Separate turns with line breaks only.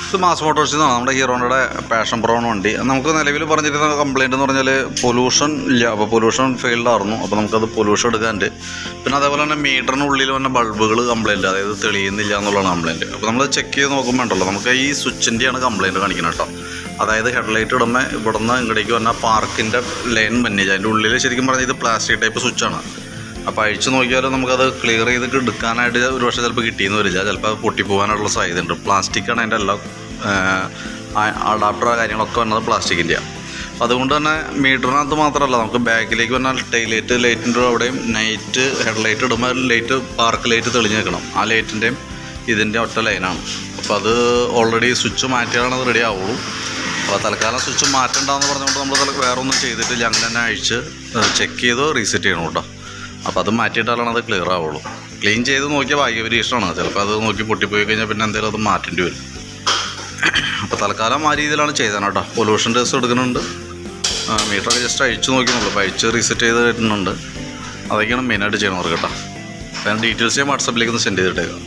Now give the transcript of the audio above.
ഇത് മാസ് മോട്ടോഴ്സിൽ നിന്നാണ്, നമ്മുടെ ഹീറോയുടെ പാഷൻ പ്രോ വണ്ടി. നമുക്ക് നിലവിൽ പറഞ്ഞിരുന്ന കംപ്ലയിൻ്റ് എന്ന് പറഞ്ഞാൽ പൊല്യൂഷൻ ഇല്ല. അപ്പോൾ പൊല്യൂഷൻ ഫെയിൽഡ് ആയിരുന്നു. അപ്പോൾ നമുക്കത് പൊല്യൂഷൻ എടുക്കാണ്ട്. പിന്നെ അതേപോലെ തന്നെ മീറ്ററിനുള്ളിൽ വന്ന ബൾബുകൾ കംപ്ലയിൻറ്റ്, അതായത് തെളിയുന്നില്ല എന്നുള്ളതാണ് കംപ്ലയിൻറ്റ്. അപ്പോൾ നമ്മൾ ചെക്ക് ചെയ്ത് നോക്കുമ്പോൾ ഉണ്ടല്ലോ, നമുക്ക് ഈ സ്വിച്ചിൻ്റെയാണ് കംപ്ലയിൻറ്റ് കാണിക്കുന്നത് കേട്ടോ. അതായത് ഹെഡ്ലൈറ്റ് ഇടുമ്പോൾ ഇവിടുന്ന് ഇങ്ങോട്ടേക്ക് വന്ന പാർക്കിൻ്റെ ലൈൻ മഞ്ഞില്ല. അതിൻ്റെ ഉള്ളിൽ ശരിക്കും പറഞ്ഞാൽ ഇത് പ്ലാസ്റ്റിക് ടൈപ്പ് സ്വിച്ചാണ്. അപ്പോൾ അഴിച്ച് നോക്കിയാലും നമുക്കത് ക്ലിയർ ചെയ്ത് എടുക്കാനായിട്ട് ഒരു പക്ഷേ ചിലപ്പോൾ കിട്ടിയെന്ന് വരില്ല. ചിലപ്പോൾ അത് പൊട്ടിപ്പോകാനുള്ള സാധ്യതയുണ്ട്. പ്ലാസ്റ്റിക്കാണ് അതിൻ്റെ എല്ലാ അഡാപ്റ്റർ കാര്യങ്ങളൊക്കെ വന്നത് പ്ലാസ്റ്റിക്കിൻ്റെയാണ്. അതുകൊണ്ട് തന്നെ മീറ്ററിനകത്ത് മാത്രമല്ല, നമുക്ക് ബാക്കിലേക്ക് വന്നാൽ ലൈറ്റിൻ്റെ അവിടെയും നൈറ്റ് ഹെഡ്ലൈറ്റ് ഇടുമ്പോൾ ലൈറ്റ് പാർക്ക് ലൈറ്റ് തെളിഞ്ഞ് നിൽക്കണം. ആ ലൈറ്റിൻ്റെയും ഇതിൻ്റെ ഒറ്റ ലൈനാണ്. അപ്പോൾ അത് ഓൾറെഡി സ്വിച്ച് മാറ്റിയാലാണ് അത് റെഡി ആവുള്ളൂ. അപ്പോൾ തൽക്കാലം സ്വിച്ച് മാറ്റണ്ടെന്ന് പറഞ്ഞുകൊണ്ട് നമ്മൾ വേറെ ഒന്നും ചെയ്തിട്ടില്ല. അങ്ങനെ തന്നെ അഴിച്ച് ചെക്ക് ചെയ്ത് റീസെറ്റ് ചെയ്യണം കേട്ടോ. അപ്പോൾ അത് മാറ്റിയിട്ടാലാണ് അത് ക്ലിയർ ആവുള്ളൂ. ക്ലീൻ ചെയ്ത് നോക്കിയാൽ ഭാഗ്യപരീക്ഷണമാണ്. ചിലപ്പോൾ അത് നോക്കി പൊട്ടിപ്പോയി കഴിഞ്ഞാൽ പിന്നെ എന്തെങ്കിലും അത് മാറ്റേണ്ടി വരും. അപ്പോൾ തൽക്കാലം ആ രീതിയിലാണ് ചെയ്തത് കേട്ടോ. പൊല്യൂഷൻ ടെസ്റ്റ് എടുക്കുന്നുണ്ട്. മീറ്ററൊക്കെ ജസ്റ്റ് അഴിച്ച് നോക്കുന്നുള്ളൂ. അപ്പോൾ അഴിച്ച് റീസെറ്റ് ചെയ്ത് വരുന്നുണ്ട്. അതൊക്കെയാണ് മെയിനായിട്ട് ചെയ്യണവർക്ക് കേട്ടോ. അപ്പോൾ ഞാൻ ഡീറ്റെയിൽസ് ഞാൻ വാട്സാപ്പിലേക്ക് ഒന്ന് സെൻഡ് ചെയ്തിട്ടേക്കാം.